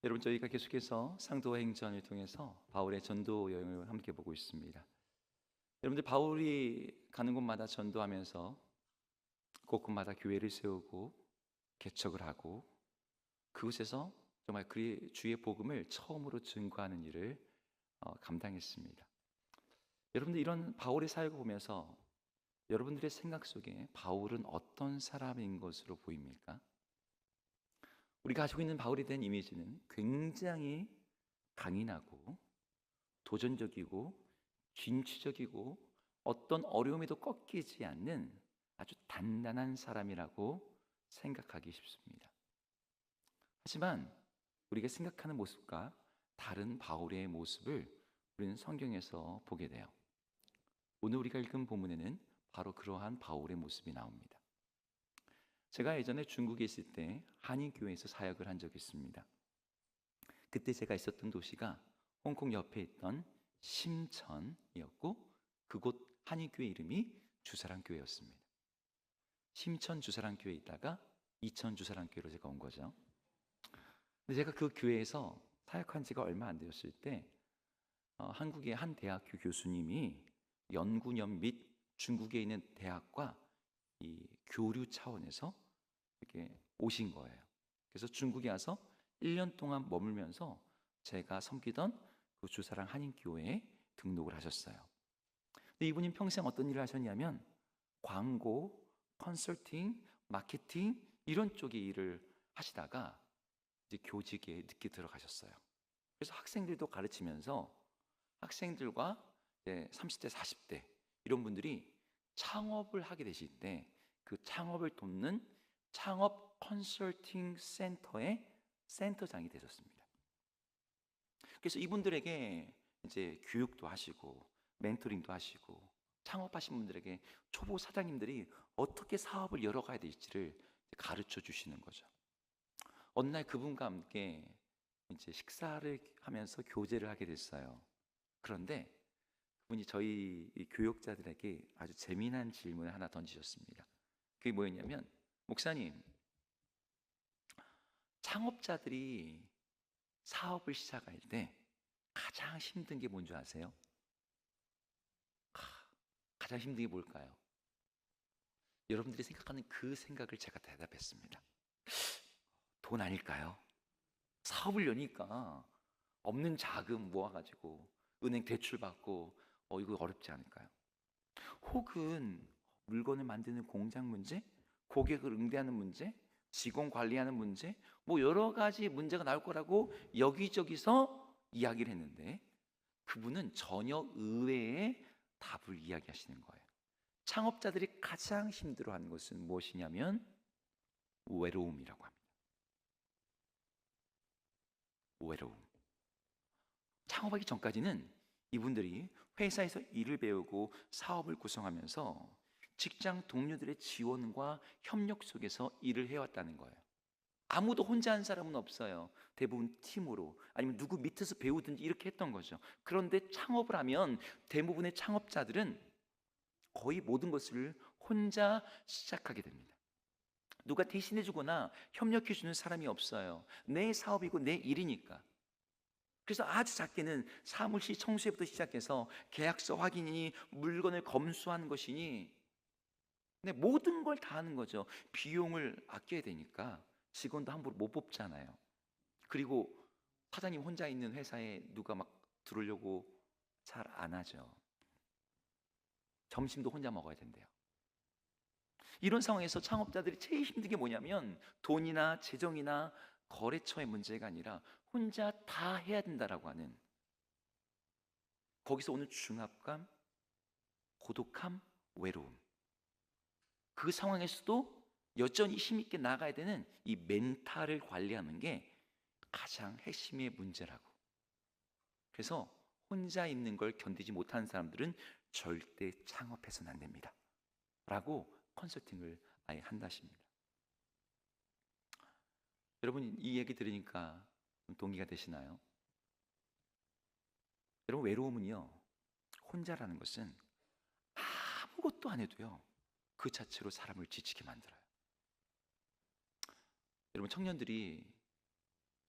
여러분, 저희가 계속해서 상도행전을 통해서 바울의 전도 여행을 함께 보고 있습니다. 여러분들, 바울이 가는 곳마다 전도하면서 곳곳마다 교회를 세우고 개척을 하고 그곳에서 정말 그의 주의 복음을 처음으로 증거하는 일을 감당했습니다. 여러분들, 이런 바울의 사역을 보면서 여러분들의 생각 속에 바울은 어떤 사람인 것으로 보입니까? 우리가 가지고 있는 바울에 대한 이미지는 굉장히 강인하고 도전적이고 진취적이고 어떤 어려움에도 꺾이지 않는 아주 단단한 사람이라고 생각하기 쉽습니다. 하지만 우리가 생각하는 모습과 다른 바울의 모습을 우리는 성경에서 보게 돼요. 오늘 우리가 읽은 본문에는 바로 그러한 바울의 모습이 나옵니다. 제가 예전에 중국에 있을 때 한인교회에서 사역을 한 적이 있습니다. 그때 제가 있었던 도시가 홍콩 옆에 있던 심천이었고 그곳 한인교회 이름이 주사랑교회였습니다. 심천 주사랑교회에 있다가 이천 주사랑교회로 제가 온 거죠. 근데 제가 그 교회에서 사역한 지가 얼마 안 되었을 때 한국의 한 대학교 교수님이 연구년 및 중국에 있는 대학과 이 교류 차원에서 이렇게 오신 거예요. 그래서 중국에 와서 1년 동안 머물면서 제가 섬기던 그 주사랑 한인교회에 등록을 하셨어요. 근데 이분이 평생 어떤 일을 하셨냐면 광고, 컨설팅, 마케팅 이런 쪽의 일을 하시다가 이제 교직에 늦게 들어가셨어요. 그래서 학생들도 가르치면서 학생들과 30대, 40대 이런 분들이 창업을 하게 되실 때 그 창업을 돕는 창업 컨설팅 센터의 센터장이 되셨습니다. 그래서 이분들에게 이제 교육도 하시고 멘토링도 하시고 창업하신 분들에게 초보 사장님들이 어떻게 사업을 열어가야 될지를 가르쳐 주시는 거죠. 어느 날 그분과 함께 이제 식사를 하면서 교제를 하게 됐어요. 그런데 그분이 저희 교육자들에게 아주 재미난 질문을 하나 던지셨습니다. 그게 뭐였냐면, 목사님, 창업자들이 사업을 시작할 때 가장 힘든 게 뭔지 아세요? 가장 힘든 게 뭘까요? 여러분들이 생각하는 그 생각을 제가 대답했습니다. 돈 아닐까요? 사업을 여니까 없는 자금 모아가지고 은행 대출 받고 이거 어렵지 않을까요? 혹은 물건을 만드는 공장 문제, 고객을 응대하는 문제, 직원 관리하는 문제, 뭐 여러 가지 문제가 나올 거라고 여기저기서 이야기를 했는데 그분은 전혀 의외의 답을 이야기하시는 거예요. 창업자들이 가장 힘들어하는 것은 무엇이냐면 외로움이라고 합니다. 외로움. 창업하기 전까지는 이분들이 회사에서 일을 배우고 사업을 구성하면서 직장 동료들의 지원과 협력 속에서 일을 해왔다는 거예요. 아무도 혼자 한 사람은 없어요. 대부분 팀으로 아니면 누구 밑에서 배우든지 이렇게 했던 거죠. 그런데 창업을 하면 대부분의 창업자들은 거의 모든 것을 혼자 시작하게 됩니다. 누가 대신해 주거나 협력해 주는 사람이 없어요. 내 사업이고 내 일이니까. 그래서 아주 작게는 사무실 청소부터 시작해서 계약서 확인이니 물건을 검수하는 것이니 모든 걸 다 하는 거죠. 비용을 아껴야 되니까 직원도 함부로 못 뽑잖아요. 그리고 사장님 혼자 있는 회사에 누가 막 들어오려고 잘 안 하죠. 점심도 혼자 먹어야 된대요. 이런 상황에서 창업자들이 제일 힘든 게 뭐냐면 돈이나 재정이나 거래처의 문제가 아니라 혼자 다 해야 된다라고 하는, 거기서 오는 중압감, 고독함, 외로움. 그 상황에서도 여전히 힘있게 나가야 되는 이 멘탈을 관리하는 게 가장 핵심의 문제라고. 그래서 혼자 있는 걸 견디지 못하는 사람들은 절대 창업해서는 안 됩니다 라고 컨설팅을 아예 한다십니다. 여러분, 이 얘기 들으니까 동기가 되시나요? 여러분, 외로움은요, 혼자라는 것은 아무것도 안 해도요 그 자체로 사람을 지치게 만들어요. 여러분, 청년들이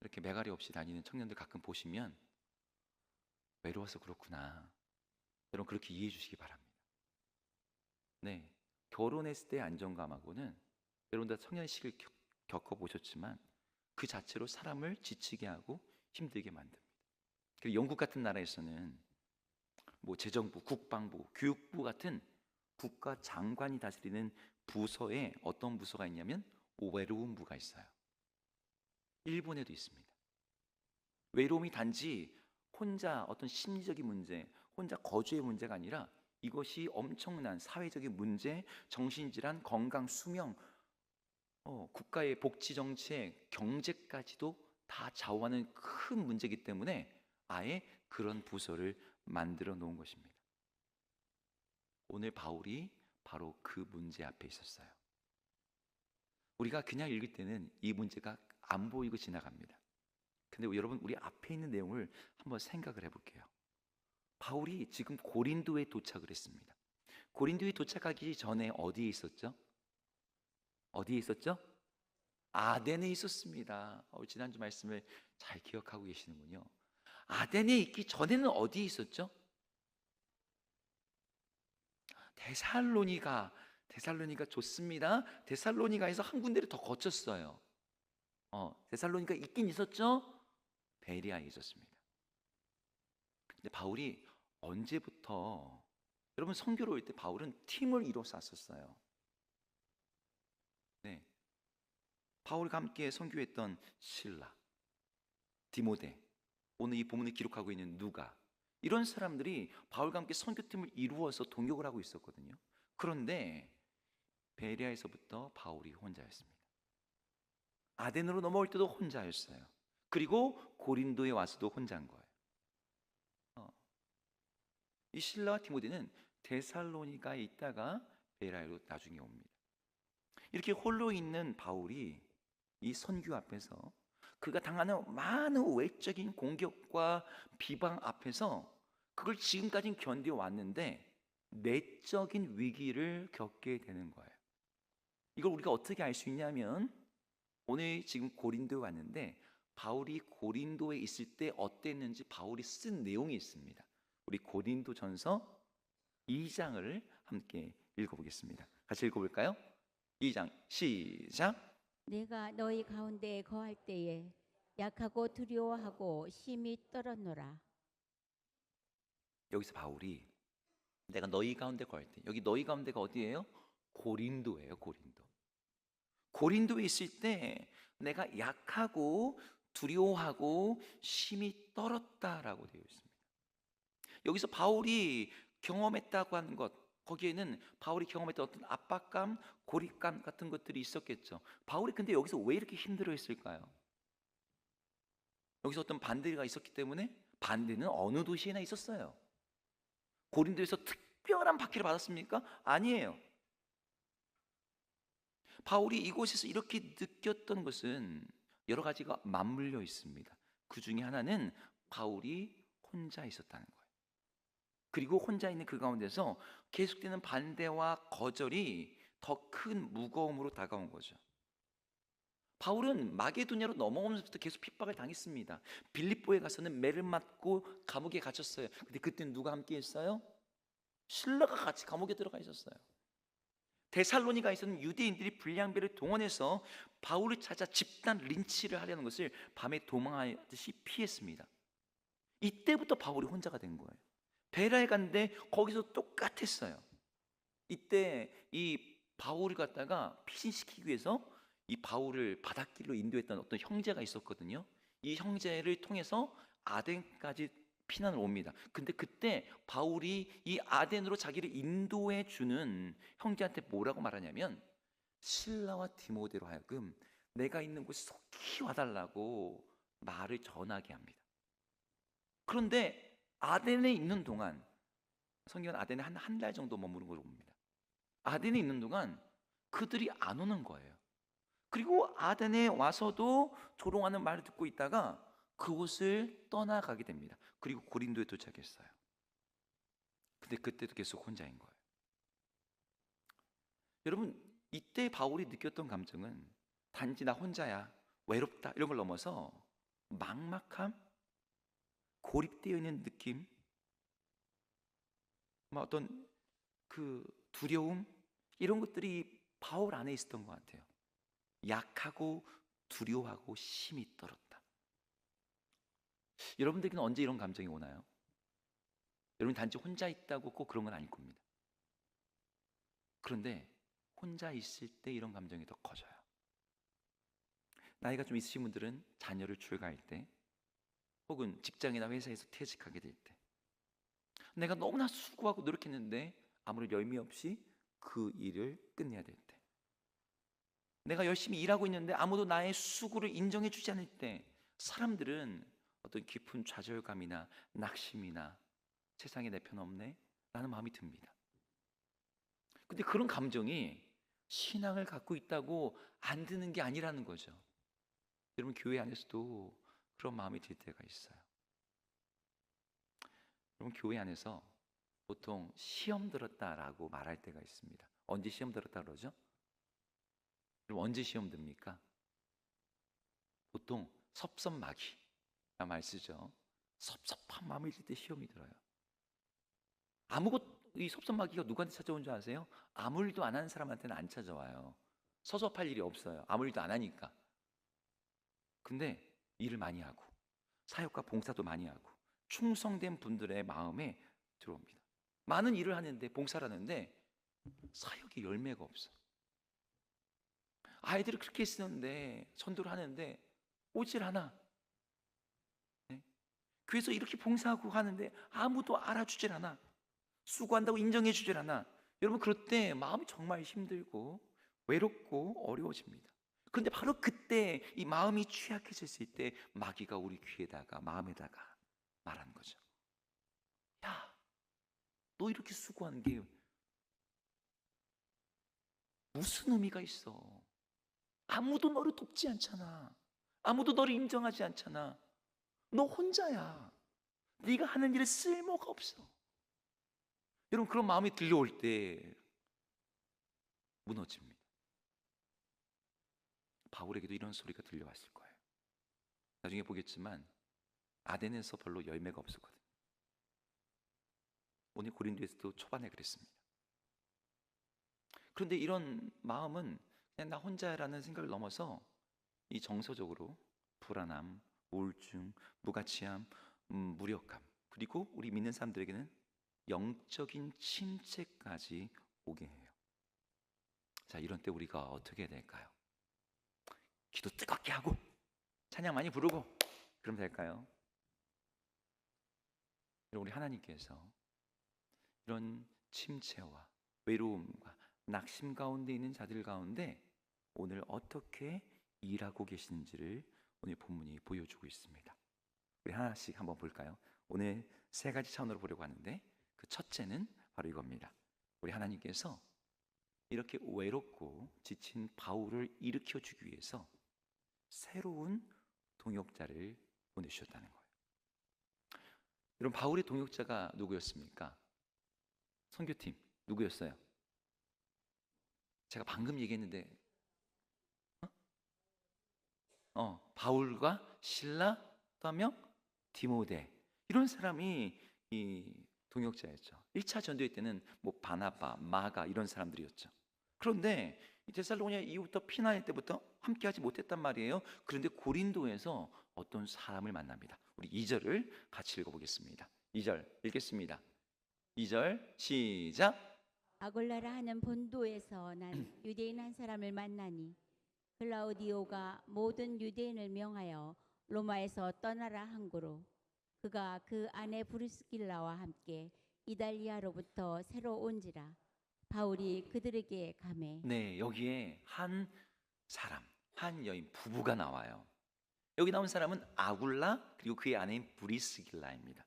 이렇게 매가리 없이 다니는 청년들 가끔 보시면 외로워서 그렇구나. 여러분 그렇게 이해해 주시기 바랍니다. 네, 결혼했을 때의 안정감하고는 여러분 다 청년식을 겪어보셨지만 그 자체로 사람을 지치게 하고 힘들게 만듭니다. 그리고 영국 같은 나라에서는 뭐 재정부, 국방부, 교육부 같은 국가 장관이 다스리는 부서에 어떤 부서가 있냐면 외로운 부가 있어요. 일본에도 있습니다. 외로움이 단지 혼자 어떤 심리적인 문제, 혼자 거주의 문제가 아니라 이것이 엄청난 사회적인 문제, 정신질환, 건강, 수명, 국가의 복지 정책, 경제까지도 다 좌우하는 큰 문제이기 때문에 아예 그런 부서를 만들어 놓은 것입니다. 오늘 바울이 바로 그 문제 앞에 있었어요. 우리가 그냥 읽을 때는 이 문제가 안 보이고 지나갑니다. 근데 여러분 우리 앞에 있는 내용을 한번 생각을 해볼게요. 바울이 지금 고린도에 도착을 했습니다. 고린도에 도착하기 전에 어디에 있었죠? 어디에 있었죠? 아덴에 있었습니다. 지난주 말씀을 잘 기억하고 계시는군요. 아덴에 있기 전에는 어디에 있었죠? 데살로니가 좋습니다. 데살로니가에서 한 군데를 더 거쳤어요. 데살로니가 있긴 있었죠? 베리아에 있었습니다. 근데 바울이 언제부터 여러분 선교를 올 때 바울은 팀을 이뤄서 왔었어요. 네, 바울과 함께 선교했던 실라, 디모데, 오늘 이 본문을 기록하고 있는 누가, 이런 사람들이 바울과 함께 선교팀을 이루어서 동역을 하고 있었거든요. 그런데 베레아에서부터 바울이 혼자였습니다. 아덴으로 넘어올 때도 혼자였어요. 그리고 고린도에 와서도 혼자인 거예요. 이 실라와 디모데는 데살로니가에 있다가 베레아로 나중에 옵니다. 이렇게 홀로 있는 바울이 이 선교 앞에서 그가 당하는 많은 외적인 공격과 비방 앞에서 그걸 지금까지 견뎌왔는데 내적인 위기를 겪게 되는 거예요. 이걸 우리가 어떻게 알 수 있냐면 오늘 지금 고린도에 왔는데 바울이 고린도에 있을 때 어땠는지 바울이 쓴 내용이 있습니다. 우리 고린도전서 2장을 함께 읽어보겠습니다. 같이 읽어볼까요? 2장 시작. 내가 너희 가운데 거할 때에 약하고 두려워하고 심히 떨었노라. 여기서 바울이 내가 너희 가운데 거할 때, 여기 너희 가운데가 어디예요? 고린도예요. 고린도에 있을 때 내가 약하고 두려워하고 심히 떨었다라고 되어 있습니다. 여기서 바울이 경험했다고 하는 것, 거기에는 바울이 경험했던 어떤 압박감, 고립감 같은 것들이 있었겠죠. 바울이 근데 여기서 왜 이렇게 힘들어했을까요? 여기서 어떤 반대가 있었기 때문에. 반대는 어느 도시에나 있었어요. 고린도에서 특별한 박해를 받았습니까? 아니에요. 바울이 이곳에서 이렇게 느꼈던 것은 여러 가지가 맞물려 있습니다. 그 중에 하나는 바울이 혼자 있었다는 거예요. 그리고 혼자 있는 그 가운데서 계속되는 반대와 거절이 더 큰 무거움으로 다가온 거죠. 바울은 마게도냐로 넘어오면서부터 계속 핍박을 당했습니다. 빌립보에 가서는 매를 맞고 감옥에 갇혔어요. 근데 그때는 누가 함께 했어요? 실라가 같이 감옥에 들어가 있었어요. 데살로니가에서는 유대인들이 불량배를 동원해서 바울을 찾아 집단 린치를 하려는 것을 밤에 도망하듯이 피했습니다. 이때부터 바울이 혼자가 된 거예요. 베라에 갔는데 거기서 똑같았어요. 이때 이 바울을 갖다가 피신시키기 위해서 이 바울을 바닷길로 인도했던 어떤 형제가 있었거든요. 이 형제를 통해서 아덴까지 피난을 옵니다. 근데 그때 바울이 이 아덴으로 자기를 인도해 주는 형제한테 뭐라고 말하냐면 실라와 디모데로 하여금 내가 있는 곳에 속히 와달라고 말을 전하게 합니다. 그런데 아덴에 있는 동안, 성경은 아덴에 한 달 정도 머무는 걸로 봅니다. 아덴에 있는 동안 그들이 안 오는 거예요. 그리고 아덴에 와서도 조롱하는 말을 듣고 있다가 그곳을 떠나가게 됩니다. 그리고 고린도에 도착했어요. 근데 그때도 계속 혼자인 거예요. 여러분, 이때 바울이 느꼈던 감정은 단지 나 혼자야, 외롭다 이런 걸 넘어서 막막함, 고립되어 있는 느낌, 어떤 그 두려움, 이런 것들이 바울 안에 있었던 것 같아요. 약하고 두려워하고 심히 떨었다. 여러분들에게는 언제 이런 감정이 오나요? 여러분 단지 혼자 있다고 꼭 그런 건 아닐 겁니다. 그런데 혼자 있을 때 이런 감정이 더 커져요. 나이가 좀 있으신 분들은 자녀를 출가할 때, 혹은 직장이나 회사에서 퇴직하게 될 때, 내가 너무나 수고하고 노력했는데 아무런 열매 없이 그 일을 끝내야 될 때, 내가 열심히 일하고 있는데 아무도 나의 수고를 인정해 주지 않을 때, 사람들은 어떤 깊은 좌절감이나 낙심이나 세상에 내 편 없네 라는 마음이 듭니다. 근데 그런 감정이 신앙을 갖고 있다고 안 드는 게 아니라는 거죠. 여러분 교회 안에서도 그런 마음이 들 때가 있어요. 여러분 교회 안에서 보통 시험 들었다라고 말할 때가 있습니다. 언제 시험 들었다 그러죠? 그럼 언제 시험 듭니까? 보통 섭섭마귀라 말 쓰죠. 섭섭한 마음이 들 때 시험이 들어요. 이 섭섭마귀가 누구한테 찾아온 줄 아세요? 아무 일도 안 하는 사람한테는 안 찾아와요. 서섭할 일이 없어요. 아무 일도 안 하니까. 근데 일을 많이 하고 사역과 봉사도 많이 하고 충성된 분들의 마음에 들어옵니다. 많은 일을 하는데, 봉사를 하는데 사역의 열매가 없어. 아이들을 그렇게 쓰는데, 전도를 하는데 오질 않아. 네? 그래서 이렇게 봉사하고 하는데 아무도 알아주질 않아. 수고한다고 인정해 주질 않아. 여러분 그럴 때 마음이 정말 힘들고 외롭고 어려워집니다. 그런데 바로 그때 이 마음이 취약해졌을 때 마귀가 우리 귀에다가, 마음에다가 말하는 거죠. 야, 너 이렇게 수고하는 게 무슨 의미가 있어? 아무도 너를 돕지 않잖아. 아무도 너를 인정하지 않잖아. 너 혼자야. 네가 하는 일에 쓸모가 없어. 여러분 그런 마음이 들려올 때 무너집니다. 바울에게도 이런 소리가 들려왔을 거예요. 나중에 보겠지만 아덴에서 별로 열매가 없었거든요. 오늘 고린도에서도 초반에 그랬습니다. 그런데 이런 마음은 그냥 나 혼자라는 생각을 넘어서 이 정서적으로 불안함, 우울증, 무가치함, 무력감, 그리고 우리 믿는 사람들에게는 영적인 침체까지 오게 해요. 자, 이런 때 우리가 어떻게 해야 될까요? 기도 뜨겁게 하고 찬양 많이 부르고 그러면 될까요? 우리 하나님께서 이런 침체와 외로움과 낙심 가운데 있는 자들 가운데 오늘 어떻게 일하고 계시는지를 오늘 본문이 보여주고 있습니다. 우리 하나씩 한번 볼까요? 오늘 세 가지 차원으로 보려고 하는데, 그 첫째는 바로 이겁니다. 우리 하나님께서 이렇게 외롭고 지친 바울을 일으켜 주기 위해서 새로운 동역자를 보내주셨다는 거예요. 여러분 바울의 동역자가 누구였습니까? 선교팀 누구였어요? 제가 방금 얘기했는데 바울과 실라, 또 한 명 디모데, 이런 사람이 이 동역자였죠. 1차 전도회 때는 뭐 바나바, 마가 이런 사람들이었죠. 그런데 이 데살로니가 이후부터 피난할 때부터 함께하지 못했단 말이에요. 그런데 고린도에서 어떤 사람을 만납니다. 우리 2절을 같이 읽어보겠습니다. 2절 읽겠습니다. 2절 시작. 아골라라 하는 본도에서 난 유대인 한 사람을 만나니 클라우디오가 모든 유대인을 명하여 로마에서 떠나라 한고로 그가 그 아내 브리스길라와 함께 이달리아로부터 새로 온지라. 바울이 그들에게 가매. 네, 여기에 한 사람, 한 여인 부부가 나와요. 여기 나온 사람은 아굴라 그리고 그의 아내인 브리스길라입니다.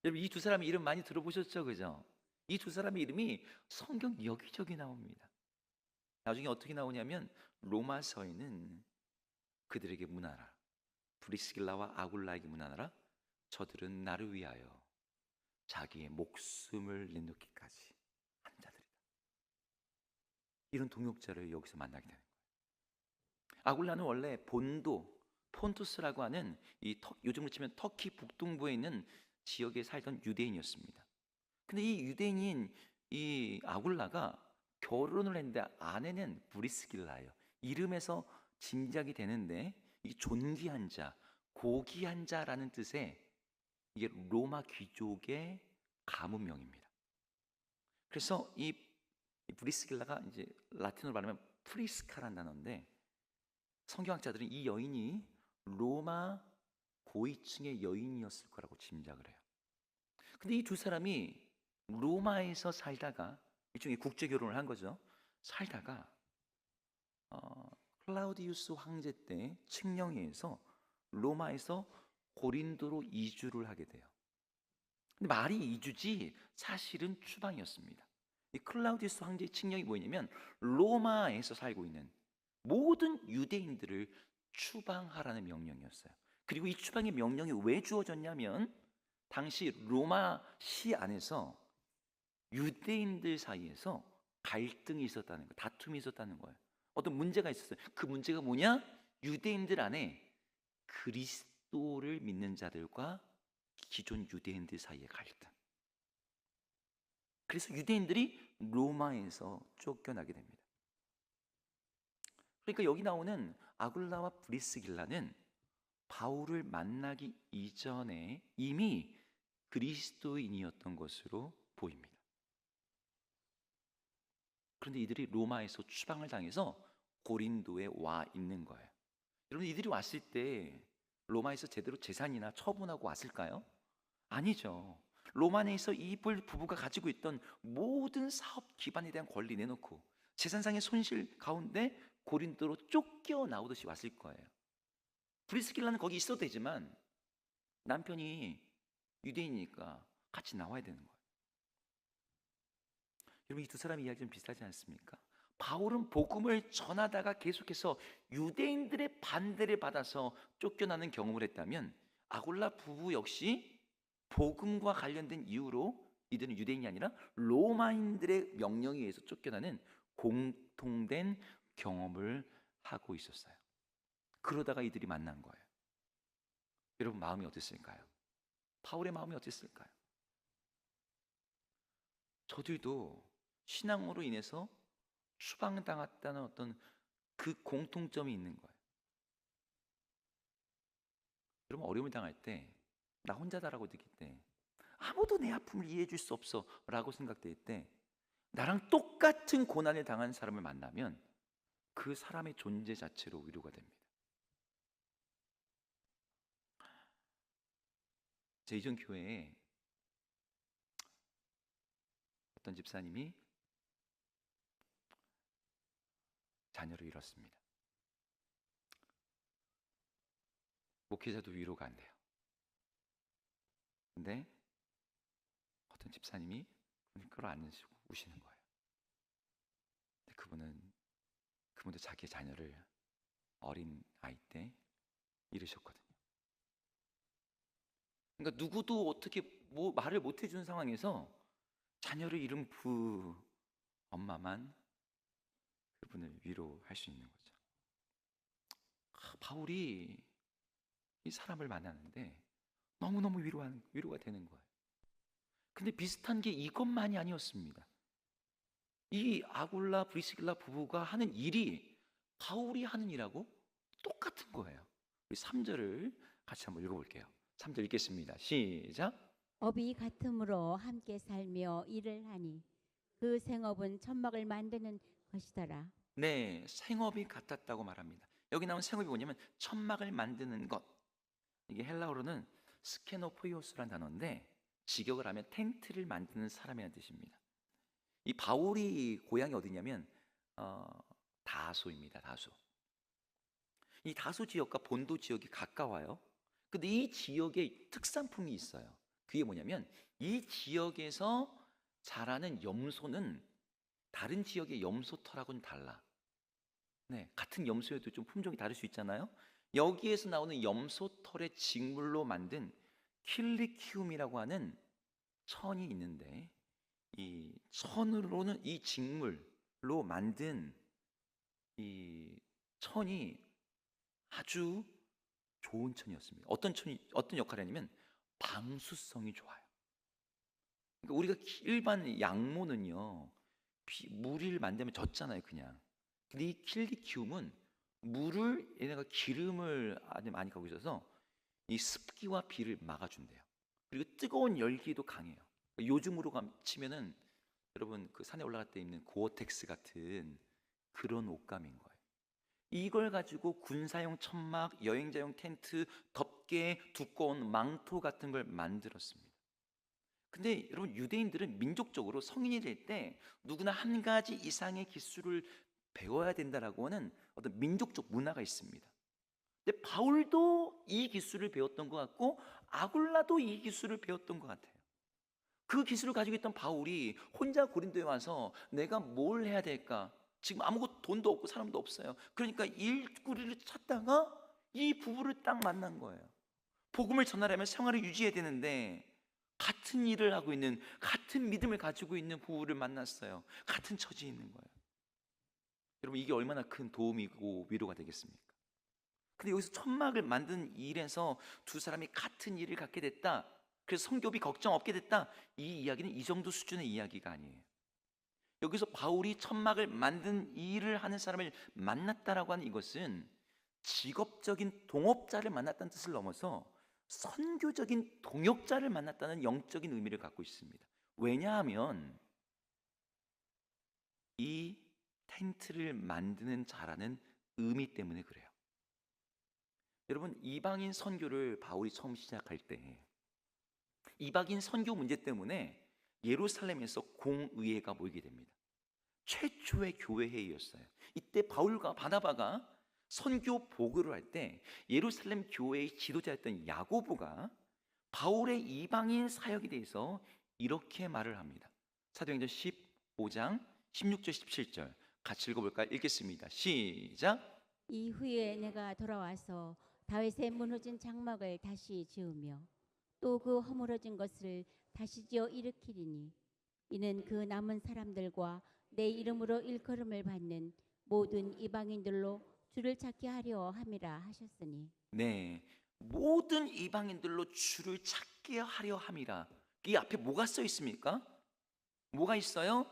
여러분 이 두 사람의 이름 많이 들어보셨죠, 그죠? 이 두 사람의 이름이 성경 여기저기 나옵니다. 나중에 어떻게 나오냐면 로마서에는 그들에게 문하라, 브리스길라와 아굴라에게 문하라, 저들은 나를 위하여 자기의 목숨을 내놓기까지 한 자들이다. 이런 동역자를 여기서 만나게 되는 거예요. 아굴라는 원래 본도 폰투스라고 하는 요즘으로 치면 터키 북동부에 있는 지역에 살던 유대인이었습니다. 근데 이 유대인인 이 아굴라가 결혼을 했는데 아내는 브리스길라예요. 이름에서 짐작이 되는데 이 존귀한 자, 고귀한 자라는 뜻의 이게 로마 귀족의 가문명입니다. 그래서 이 브리스길라가 이제 라틴어로 말하면 프리스카라는 단어인데 성경학자들은 이 여인이 로마 고위층의 여인이었을 거라고 짐작을 해요. 근데 이 두 사람이 로마에서 살다가 일종의 국제 결혼을 한 거죠. 살다가 클라우디우스 황제 때 칙령에 의해서 로마에서 고린도로 이주를 하게 돼요. 근데 말이 이주지 사실은 추방이었습니다. 이 클라우디우스 황제의 칙령이 뭐냐면 로마에서 살고 있는 모든 유대인들을 추방하라는 명령이었어요. 그리고 이 추방의 명령이 왜 주어졌냐면 당시 로마 시 안에서 유대인들 사이에서 갈등이 있었다는 거예요. 다툼이 있었다는 거예요. 어떤 문제가 있었어요. 그 문제가 뭐냐? 유대인들 안에 그리스도를 믿는 자들과 기존 유대인들 사이의 갈등. 그래서 유대인들이 로마에서 쫓겨나게 됩니다. 그러니까 여기 나오는 아굴라와 브리스길라는 바울을 만나기 이전에 이미 그리스도인이었던 것으로 보입니다. 그런데 이들이 로마에서 추방을 당해서 고린도에 와 있는 거예요. 여러분, 이들이 왔을 때 로마에서 제대로 재산이나 처분하고 왔을까요? 아니죠. 로마 내에서 이 부부가 가지고 있던 모든 사업 기반에 대한 권리 내놓고 재산상의 손실 가운데 고린도로 쫓겨나오듯이 왔을 거예요. 브리스길라는 거기 있어도 되지만 남편이 유대인이니까 같이 나와야 되는 거예요. 여러분, 이 두 사람 이야기 좀 비슷하지 않습니까? 바울은 복음을 전하다가 계속해서 유대인들의 반대를 받아서 쫓겨나는 경험을 했다면 아굴라 부부 역시 복음과 관련된 이유로 이들은 유대인이 아니라 로마인들의 명령에 의해서 쫓겨나는 공통된 경험을 하고 있었어요. 그러다가 이들이 만난 거예요. 여러분, 마음이 어땠을까요? 바울의 마음이 어땠을까요? 저들도 신앙으로 인해서 추방당했다는 어떤 그 공통점이 있는 거예요. 여러분, 어려움을 당할 때 나 혼자다라고 느낄 때 아무도 내 아픔을 이해해 줄 수 없어 라고 생각될 때 나랑 똑같은 고난을 당한 사람을 만나면 그 사람의 존재 자체로 위로가 됩니다. 제 이전 교회에 어떤 집사님이 자녀를 잃었습니다. 목회자도 위로가 안 돼요. 근데 어떤 집사님이 그분을 끌어안으시고 우시는 거예요. 근데 그분도 자기의 자녀를 어린 아이 때 잃으셨거든요. 그러니까 누구도 어떻게 말을 못 해주는 상황에서 자녀를 잃은 엄마만 그분을 위로할 수 있는 거죠. 바울이 이 사람을 만나는데 너무너무 위로가 되는 거예요. 근데 비슷한 게 이것만이 아니었습니다. 이 아굴라 브리스길라 부부가 하는 일이 바울이 하는 일하고 똑같은 거예요. 우리 3절을 같이 한번 읽어볼게요. 3절 읽겠습니다. 시작. 업이 같음으로 함께 살며 일을 하니 그 생업은 천막을 만드는 것이더라. 네, 생업이 같았다고 말합니다. 여기 나온 생업이 뭐냐면 천막을 만드는 것. 이게 헬라어로는 스케노포이오스라는 단어인데 직역을 하면 텐트를 만드는 사람이라는 뜻입니다. 이 바울이 고향이 어디냐면 다소입니다. 다소. 이 다소 지역과 본도 지역이 가까워요. 근데 이 지역에 특산품이 있어요. 그게 뭐냐면 이 지역에서 자라는 염소는 다른 지역의 염소털하고는 달라. 네, 같은 염소여도 좀 품종이 다를 수 있잖아요. 여기에서 나오는 염소털의 직물로 만든 킬리키움이라고 하는 천이 있는데 이 천으로는 이 직물로 만든 이 천이 아주 좋은 천이었습니다. 어떤 역할을 했냐면 방수성이 좋아요. 그러니까 우리가 일반 양모는요, 물을 만들면 젖잖아요, 그냥. 근데 이 킬리키움은 물을 얘네가 기름을 아주 많이 갖고 있어서 이 습기와 비를 막아준대요. 그리고 뜨거운 열기도 강해요. 요즘으로 치면은 여러분 그 산에 올라갈 때 입는 고어텍스 같은 그런 옷감인 거예요. 이걸 가지고 군사용 천막, 여행자용 텐트, 덮개, 두꺼운 망토 같은 걸 만들었습니다. 근데 여러분 유대인들은 민족적으로 성인이 될 때 누구나 한 가지 이상의 기술을 배워야 된다라고 하는 어떤 민족적 문화가 있습니다. 근데 바울도 이 기술을 배웠던 것 같고 아굴라도 이 기술을 배웠던 것 같아요. 그 기술을 가지고 있던 바울이 혼자 고린도에 와서 내가 뭘 해야 될까? 지금 아무것도 돈도 없고 사람도 없어요. 그러니까 일꾸리를 찾다가 이 부부를 딱 만난 거예요. 복음을 전하려면 생활을 유지해야 되는데 같은 일을 하고 있는, 같은 믿음을 가지고 있는 부부를 만났어요. 같은 처지에 있는 거예요. 여러분 이게 얼마나 큰 도움이고 위로가 되겠습니까? 근데 여기서 천막을 만든 일에서 두 사람이 같은 일을 갖게 됐다, 그래서 성교비 걱정 없게 됐다, 이 이야기는 이 정도 수준의 이야기가 아니에요. 여기서 바울이 천막을 만든 일을 하는 사람을 만났다라고 하는 이것은 직업적인 동업자를 만났다는 뜻을 넘어서 선교적인 동역자를 만났다는 영적인 의미를 갖고 있습니다. 왜냐하면 이 텐트를 만드는 자라는 의미 때문에 그래요. 여러분 이방인 선교를 바울이 처음 시작할 때 이방인 선교 문제 때문에 예루살렘에서 공의회가 모이게 됩니다. 최초의 교회 회의였어요. 이때 바울과 바나바가 선교 보고를 할 때 예루살렘 교회의 지도자였던 야고보가 바울의 이방인 사역에 대해서 이렇게 말을 합니다. 사도행전 15장 16절 17절 같이 읽어볼까요? 읽겠습니다. 시작. 이후에 내가 돌아와서 다윗의 무너진 장막을 다시 지으며 또 그 허물어진 것을 다시 지어 일으키리니 이는 그 남은 사람들과 내 이름으로 일컬음을 받는 모든 이방인들로 주를 찾게 하려 함이라 하셨으니. 네, 모든 이방인들로 주를 찾게 하려 함이라. 이 앞에 뭐가 써 있습니까? 뭐가 있어요?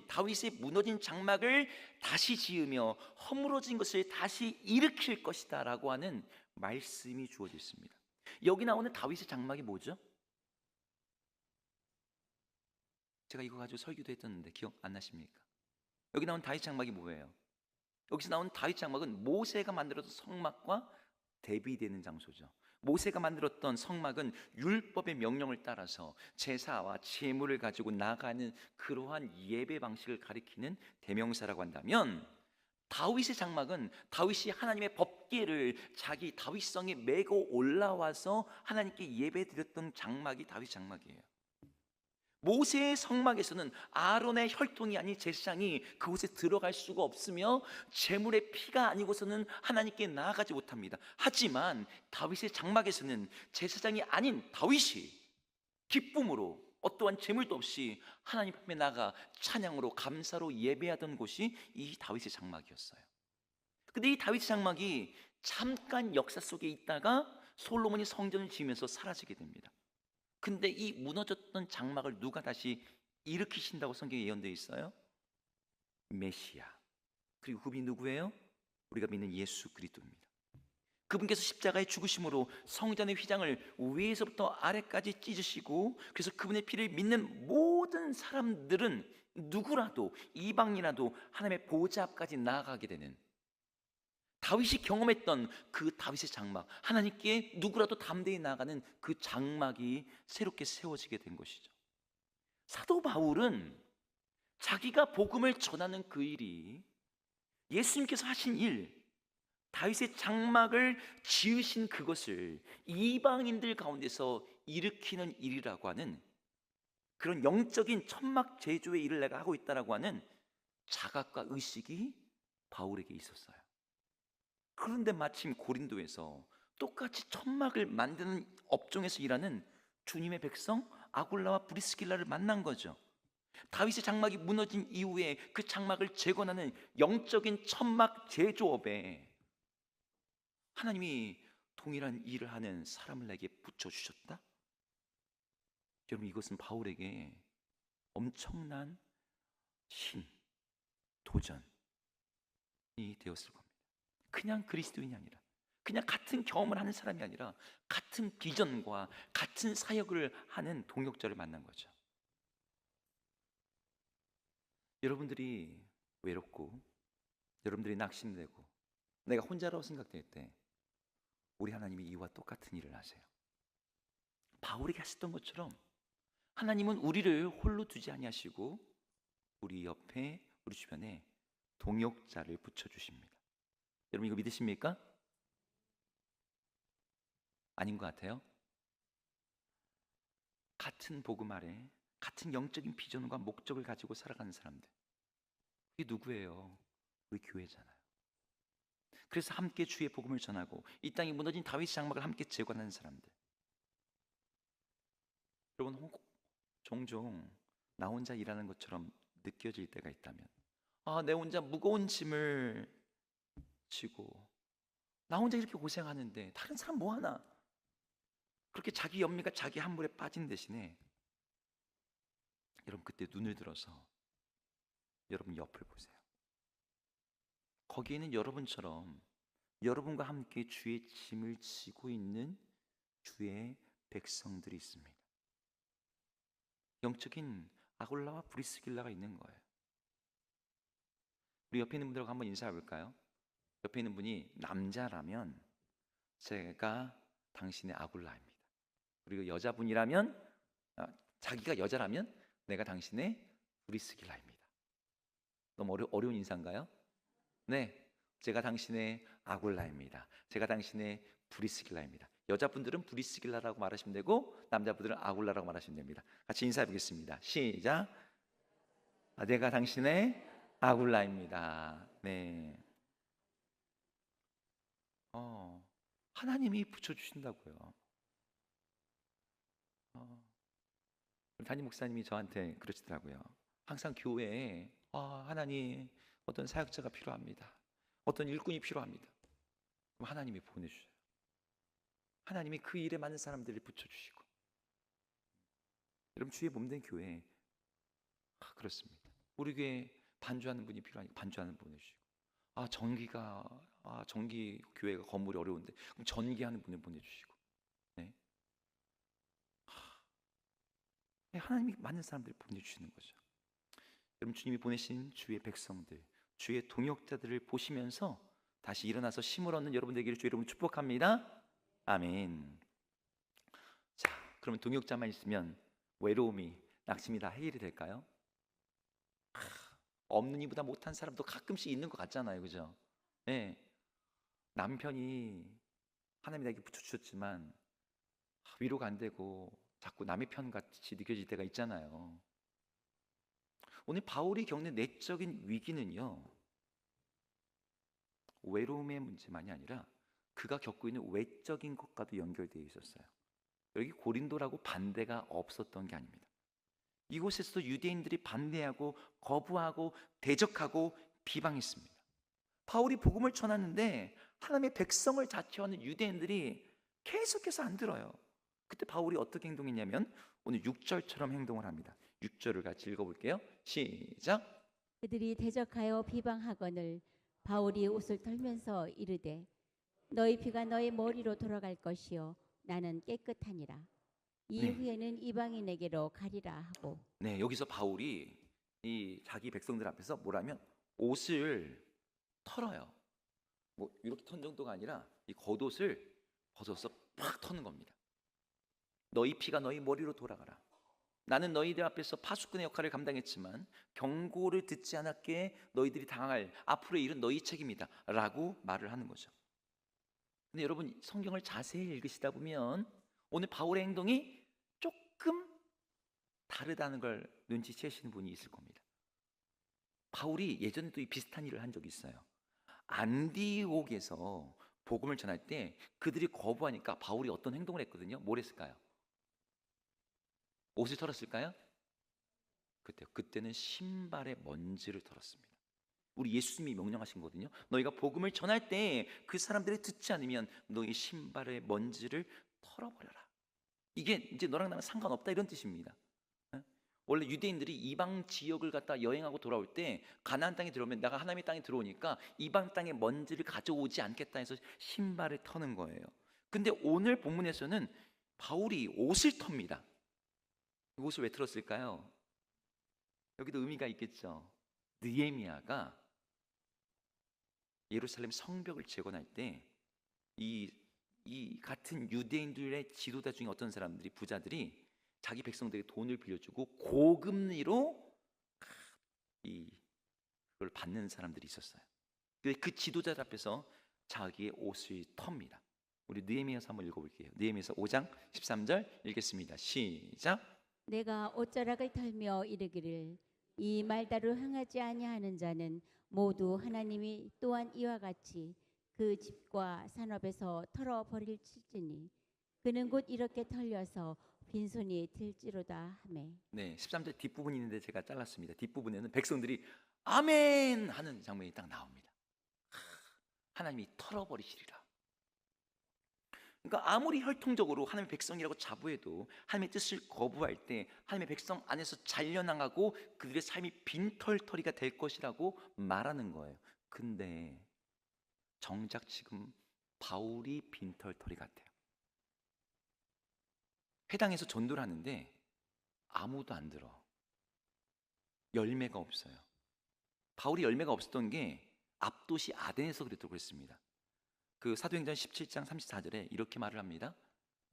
다윗의 무너진 장막을 다시 지으며 허물어진 것을 다시 일으킬 것이다 라고 하는 말씀이 주어져 있습니다. 여기 나오는 다윗의 장막이 뭐죠? 제가 이거 가지고 설교도 했었는데 기억 안 나십니까? 여기 나온 다윗 장막이 뭐예요? 여기서 나온 다윗 장막은 모세가 만들었던 성막과 대비되는 장소죠. 모세가 만들었던 성막은 율법의 명령을 따라서 제사와 제물을 가지고 나가는 그러한 예배 방식을 가리키는 대명사라고 한다면, 다윗의 장막은 다윗이 하나님의 법궤를 자기 다윗성에 메고 올라와서 하나님께 예배드렸던 장막이 다윗 장막이에요. 모세의 성막에서는 아론의 혈통이 아닌 제사장이 그곳에 들어갈 수가 없으며 제물의 피가 아니고서는 하나님께 나아가지 못합니다. 하지만 다윗의 장막에서는 제사장이 아닌 다윗이 기쁨으로 어떠한 제물도 없이 하나님 앞에 나가 찬양으로 감사로 예배하던 곳이 이 다윗의 장막이었어요. 근데 이 다윗의 장막이 잠깐 역사 속에 있다가 솔로몬이 성전을 지으면서 사라지게 됩니다. 근데 이 무너졌던 장막을 누가 다시 일으키신다고 성경에 예언되어 있어요? 메시아. 그리고 그분이 누구예요? 우리가 믿는 예수 그리스도입니다. 그분께서 십자가의 죽으심으로 성전의 휘장을 위에서부터 아래까지 찢으시고, 그래서 그분의 피를 믿는 모든 사람들은 누구라도 이방이라도 하나님의 보좌 앞까지 나아가게 되는, 다윗이 경험했던 그 다윗의 장막, 하나님께 누구라도 담대히 나아가는 그 장막이 새롭게 세워지게 된 것이죠. 사도 바울은 자기가 복음을 전하는 그 일이 예수님께서 하신 일, 다윗의 장막을 지으신 그것을 이방인들 가운데서 일으키는 일이라고 하는, 그런 영적인 천막 제조의 일을 내가 하고 있다라고 하는 자각과 의식이 바울에게 있었어요. 그런데 마침 고린도에서 똑같이 천막을 만드는 업종에서 일하는 주님의 백성 아굴라와 브리스길라를 만난 거죠. 다윗의 장막이 무너진 이후에 그 장막을 재건하는 영적인 천막 제조업에 하나님이 동일한 일을 하는 사람을 내게 붙여주셨다? 여러분, 이것은 바울에게 엄청난 도전이 되었을 겁니다. 그냥 그리스도인이 아니라, 그냥 같은 경험을 하는 사람이 아니라 같은 비전과 같은 사역을 하는 동역자를 만난 거죠. 여러분들이 외롭고 여러분들이 낙심되고 내가 혼자라고 생각될 때 우리 하나님이 이와 똑같은 일을 하세요. 바울이 하셨던 것처럼 하나님은 우리를 홀로 두지 아니하시고 우리 옆에, 우리 주변에 동역자를 붙여주십니다. 여러분, 이거 믿으십니까? 아닌 것 같아요? 같은 복음 아래 같은 영적인 비전과 목적을 가지고 살아가는 사람들, 그게 누구예요? 우리 교회잖아요. 그래서 함께 주의 복음을 전하고 이 땅에 무너진 다윗 장막을 함께 재건하는 사람들. 여러분, 종종 나 혼자 일하는 것처럼 느껴질 때가 있다면, 내 혼자 무거운 짐을 지고 나 혼자 이렇게 고생하는데 다른 사람 뭐 하나, 그렇게 자기 연민과 자기 함몰에 빠진 대신에 여러분, 그때 눈을 들어서 여러분 옆을 보세요. 거기에는 여러분처럼 여러분과 함께 주의 짐을 지고 있는 주의 백성들이 있습니다. 영적인 아굴라와 브리스길라가 있는 거예요. 우리 옆에 있는 분들하고 한번 인사해 볼까요? 옆에 있는 분이 남자라면 제가 당신의 아굴라입니다. 그리고 여자분이라면, 자기가 여자라면 내가 당신의 브리스길라입니다. 너무 어려운 인사인가요? 네, 제가 당신의 아굴라입니다. 제가 당신의 브리스길라입니다. 여자분들은 브리스길라라고 말하시면 되고 남자분들은 아굴라라고 말하시면 됩니다. 같이 인사해 보겠습니다. 시작. 내가 당신의 아굴라입니다. 네. 하나님이 붙여주신다고요. 담임 목사님이 저한테 그러시더라고요. 항상 교회에 하나님, 어떤 사역자가 필요합니다. 어떤 일꾼이 필요합니다. 그럼 하나님이 보내주셔요. 하나님이 그 일에 맞는 사람들을 붙여주시고. 여러분, 주의 몸된 교회, 그렇습니다. 우리 교회 반주하는 분이 필요하니까 반주하는 분 보내주시고, 전기 교회가 건물이 어려운데 그럼 전기하는 분을 보내주시고. 네. 하나님이 맞는 사람들을 보내주시는 거죠. 여러분, 주님이 보내신 주의 백성들, 주의 동역자들을 보시면서 다시 일어나서 힘을 얻는 여러분 되기를 주 이름으로 축복합니다. 아멘. 자, 그러면 동역자만 있으면 외로움이, 낙심이 다 해결이 될까요? 없는 이보다 못한 사람도 가끔씩 있는 것 같잖아요, 그죠? 네. 남편이 하나님이 나에게 붙여주셨지만 위로가 안 되고 자꾸 남의 편 같이 느껴질 때가 있잖아요. 오늘 바울이 겪는 내적인 위기는요, 외로움의 문제만이 아니라 그가 겪고 있는 외적인 것과도 연결되어 있었어요. 여기 고린도라고 반대가 없었던 게 아닙니다. 이곳에서도 유대인들이 반대하고 거부하고 대적하고 비방했습니다. 바울이 복음을 전하는데 하나님의 백성을 자처하는 유대인들이 계속해서 안 들어요. 그때 바울이 어떻게 행동했냐면 오늘 6절처럼 행동을 합니다. 6절을 같이 읽어볼게요. 시작. 그들이 대적하여 비방하거늘 바울이 옷을 털면서 이르되 너희 피가 너희 머리로 돌아갈 것이요 나는 깨끗하니라. 이후에는 이방인에게로 가리라 하고. 네, 여기서 바울이 이 자기 백성들 앞에서 뭐라면 옷을 털어요. 뭐 이렇게 턴 정도가 아니라 이 겉옷을 벗어서 팍 터는 겁니다. 너희 피가 너희 머리로 돌아가라. 나는 너희들 앞에서 파수꾼의 역할을 감당했지만 경고를 듣지 않았기에 너희들이 당할 앞으로의 일은 너희 책임이다 라고 말을 하는 거죠. 근데 여러분, 성경을 자세히 읽으시다 보면 오늘 바울의 행동이 조금 다르다는 걸 눈치채시는 분이 있을 겁니다. 바울이 예전에 또 비슷한 일을 한 적이 있어요. 안디옥에서 복음을 전할 때 그들이 거부하니까 바울이 어떤 행동을 했거든요. 뭘 했을까요? 옷을 털었을까요? 그때는 신발에 먼지를 털었습니다. 우리 예수님이 명령하신 거거든요. 너희가 복음을 전할 때 그 사람들이 듣지 않으면 너희 신발의 먼지를 털어버려라. 이게 이제 너랑 나랑 상관없다 이런 뜻입니다. 예? 원래 유대인들이 이방 지역을 갔다 여행하고 돌아올 때 가나안 땅에 들어오면 내가 하나님의 땅에 들어오니까 이방 땅의 먼지를 가져오지 않겠다 해서 신발을 터는 거예요. 근데 오늘 본문에서는 바울이 옷을 텁니다. 옷을 왜 털었을까요? 여기도 의미가 있겠죠. 느헤미야가 예루살렘 성벽을 재건할 때 이 같은 유대인들의 지도자 중에 어떤 사람들이 부자들이 자기 백성들에게 돈을 빌려주고 고금리로 그걸 받는 사람들이 있었어요. 그 지도자들 앞에서 자기의 옷을 텁니다. 우리 느헤미야서 한번 읽어볼게요. 느헤미야서 5장 13절 읽겠습니다. 시작. 내가 옷자락을 털며 이르기를 이 말다로 흥하지 아니하는 자는 모두 하나님이 또한 이와 같이 그 집과 산업에서 털어버릴지니 그는 곧 이렇게 털려서 빈손이 들지로다 하매. 네, 13절 뒷부분이 있는데 제가 잘랐습니다. 뒷부분에는 백성들이 아멘 하는 장면이 딱 나옵니다. 하나님이 털어버리시리라. 그러니까 아무리 혈통적으로 하나님의 백성이라고 자부해도 하나님의 뜻을 거부할 때 하나님의 백성 안에서 잘려나가고 그들의 삶이 빈털터리가 될 것이라고 말하는 거예요. 근데 정작 지금 바울이 빈털터리 같아요. 회당에서 전도를 하는데 아무도 안 들어. 열매가 없어요. 바울이 열매가 없었던 게 앞도시 아덴에서 그랬다고 했습니다. 그 사도행전 17장 34절에 이렇게 말을 합니다.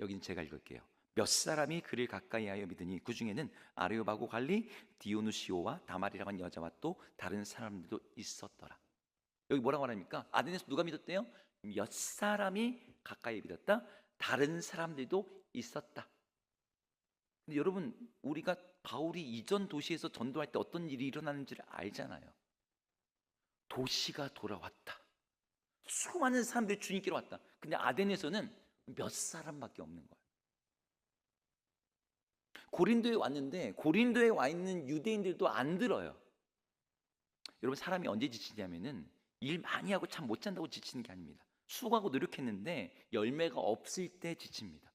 여기는 제가 읽을게요. 몇 사람이 그를 가까이하여 믿으니 그 중에는 아레오바고 관리 디오누시오와 다말이라고 하는 여자와 또 다른 사람들도 있었더라. 여기 뭐라고 말합니까? 아덴에서 누가 믿었대요? 몇 사람이 가까이 믿었다. 다른 사람들도 있었다. 근데 여러분, 우리가 바울이 이전 도시에서 전도할 때 어떤 일이 일어나는지를 알잖아요. 도시가 돌아왔다. 수많은 사람들이 주님께로 왔다. 근데 아덴에서는 몇 사람밖에 없는 거예요. 고린도에 왔는데 고린도에 와 있는 유대인들도 안 들어요. 여러분, 사람이 언제 지치냐면은 일 많이 하고 참 못 잔다고 지치는 게 아닙니다. 수고하고 노력했는데 열매가 없을 때 지칩니다.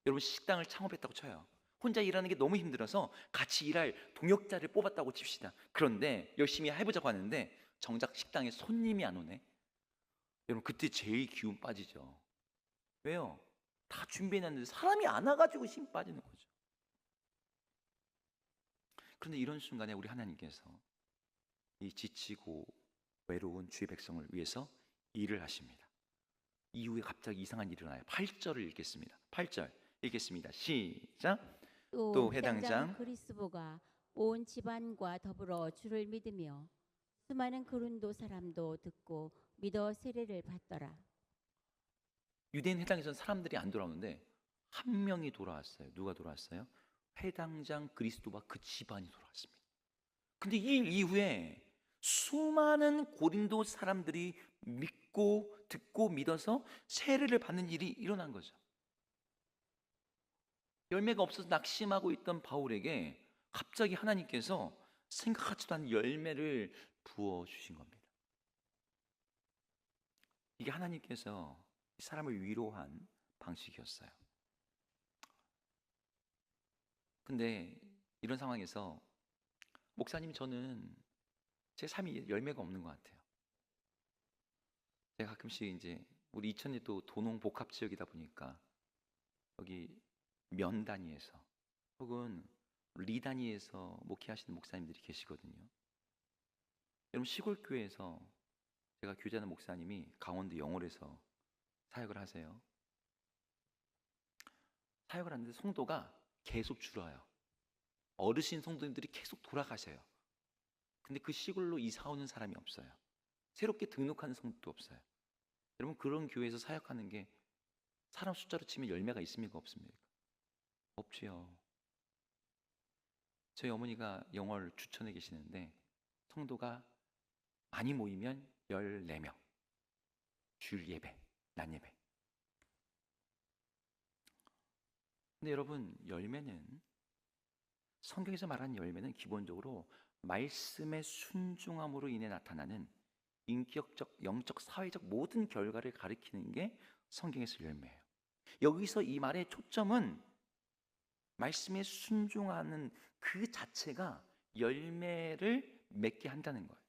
여러분, 식당을 창업했다고 쳐요. 혼자 일하는 게 너무 힘들어서 같이 일할 동역자를 뽑았다고 칩시다. 그런데 열심히 해보자고 하는데 정작 식당에 손님이 안 오네. 여러분, 그때 제일 기운 빠지죠. 왜요? 다 준비해놨는데 사람이 안 와가지고 힘 빠지는 거죠. 그런데 이런 순간에 우리 하나님께서 이 지치고 외로운 주의 백성을 위해서 일을 하십니다. 이후에 갑자기 이상한 일이 일어나요. 8절을 읽겠습니다. 8절 읽겠습니다. 시작. 또 회당장 그리스보가 온 집안과 더불어 주를 믿으며 수많은 고린도 사람도 듣고 믿어 세례를 받더라. 유대인 회당에서는 사람들이 안 돌아오는데 한 명이 돌아왔어요. 누가 돌아왔어요? 회당장 그리스도와 그 집안이 돌아왔습니다. 근데 이 이후에 수많은 고린도 사람들이 믿고 듣고 믿어서 세례를 받는 일이 일어난 거죠. 열매가 없어서 낙심하고 있던 바울에게 갑자기 하나님께서 생각하지도 않은 열매를 부어주신 겁니다. 이게 하나님께서 사람을 위로한 방식이었어요. 근데 이런 상황에서 목사님, 저는 제 삶이 열매가 없는 것 같아요. 제가 가끔씩 이제 우리 이천리도 도농 복합 지역이다 보니까 여기 면 단위에서 혹은 리 단위에서 목회하시는 목사님들이 계시거든요. 여러분, 시골 교회에서 제가 교제하는 목사님이 강원도 영월에서 사역을 하세요. 사역을 하는데 성도가 계속 줄어요. 어르신 성도님들이 계속 돌아가셔요. 근데 그 시골로 이사 오는 사람이 없어요. 새롭게 등록하는 성도도 없어요. 여러분, 그런 교회에서 사역하는 게 사람 숫자로 치면 열매가 있습니까, 없습니까? 없지요. 저희 어머니가 영월 주천에 계시는데 성도가 많이 모이면 14명. 주일 예배, 낮 예배. 근데 여러분, 열매는 성경에서 말하는 열매는 기본적으로 말씀의 순종함으로 인해 나타나는 인격적, 영적, 사회적 모든 결과를 가리키는 게 성경에서 열매예요. 여기서 이 말의 초점은 말씀에 순종하는 그 자체가 열매를 맺게 한다는 거예요.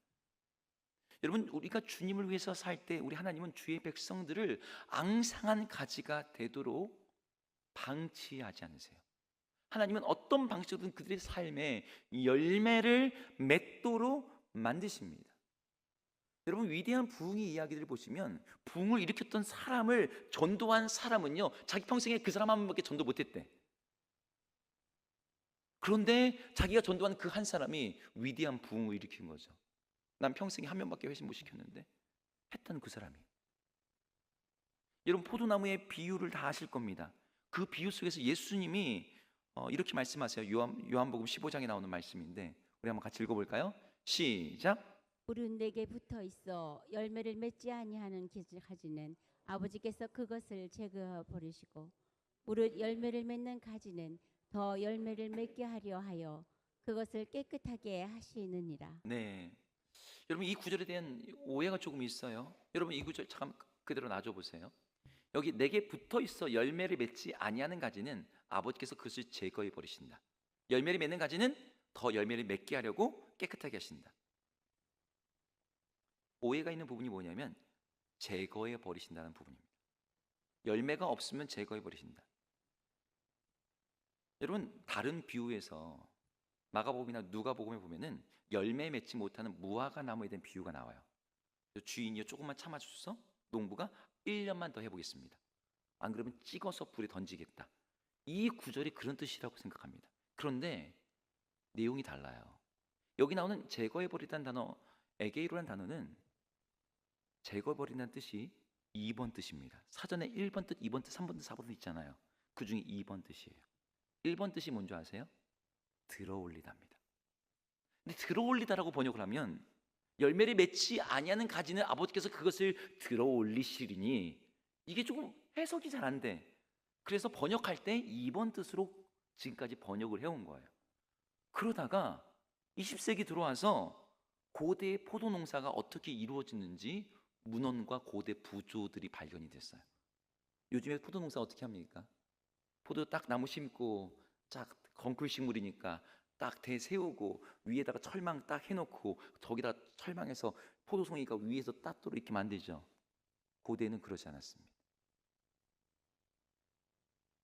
여러분, 우리가 주님을 위해서 살 때 우리 하나님은 주의 백성들을 앙상한 가지가 되도록 방치하지 않으세요. 하나님은 어떤 방식으로든 그들의 삶에 열매를 맺도록 만드십니다. 여러분, 위대한 부흥의 이야기들을 보시면 부흥을 일으켰던 사람을 전도한 사람은요, 자기 평생에 그 사람 한 번밖에 전도 못했대. 그런데 자기가 전도한 그 한 사람이 위대한 부흥을 일으킨 거죠. 난 평생에 한 명밖에 회심 못 시켰는데 했던 그 사람이. 여러분, 포도나무의 비유를 다 아실 겁니다. 그 비유 속에서 예수님이 이렇게 말씀하세요. 요한복음 15장에 나오는 말씀인데 우리 한번 같이 읽어볼까요? 시작. 물은 내게 붙어 있어 열매를 맺지 아니하는 가지는 아버지께서 그것을 제거해 버리시고 무릇 열매를 맺는 가지는 더 열매를 맺게 하려 하여 그것을 깨끗하게 하시느니라. 네, 여러분, 이 구절에 대한 오해가 조금 있어요. 여러분, 이 구절 잠깐 그대로 놔줘 보세요. 여기 내게 붙어 있어 열매를 맺지 아니하는 가지는 아버지께서 그것을 제거해 버리신다. 열매를 맺는 가지는 더 열매를 맺게 하려고 깨끗하게 하신다. 오해가 있는 부분이 뭐냐면 제거해 버리신다는 부분입니다. 열매가 없으면 제거해 버리신다. 여러분, 다른 비유에서 마가복음이나 누가복음에 보면은 열매 맺지 못하는 무화과 나무에 대한 비유가 나와요. 주인이요, 조금만 참아주셔서 농부가 1년만 더 해보겠습니다. 안 그러면 찍어서 불에 던지겠다. 이 구절이 그런 뜻이라고 생각합니다. 그런데 내용이 달라요. 여기 나오는 제거해버리다는 단어, 에게이로라는 단어는 제거해버린다는 뜻이 2번 뜻입니다. 사전에 1번 뜻, 2번 뜻, 3번 뜻, 4번 뜻 있잖아요. 그 중에 2번 뜻이에요. 1번 뜻이 뭔지 아세요? 들어올리다입니다. 근데 들어올리다라고 번역을 하면 열매를 맺지 아니하는 가지는 아버지께서 그것을 들어올리시리니, 이게 조금 해석이 잘 안 돼. 그래서 번역할 때 2번 뜻으로 지금까지 번역을 해온 거예요. 그러다가 20세기 들어와서 고대의 포도 농사가 어떻게 이루어지는지 문헌과 고대 부조들이 발견이 됐어요. 요즘에 포도 농사 어떻게 합니까? 포도 딱 나무 심고 딱 건쿨 식물이니까 딱 대 세우고 위에다가 철망 딱 해놓고 저기다 철망해서 포도송이가 위에서 따도록 이렇게 만들죠. 고대는 그러지 않았습니다.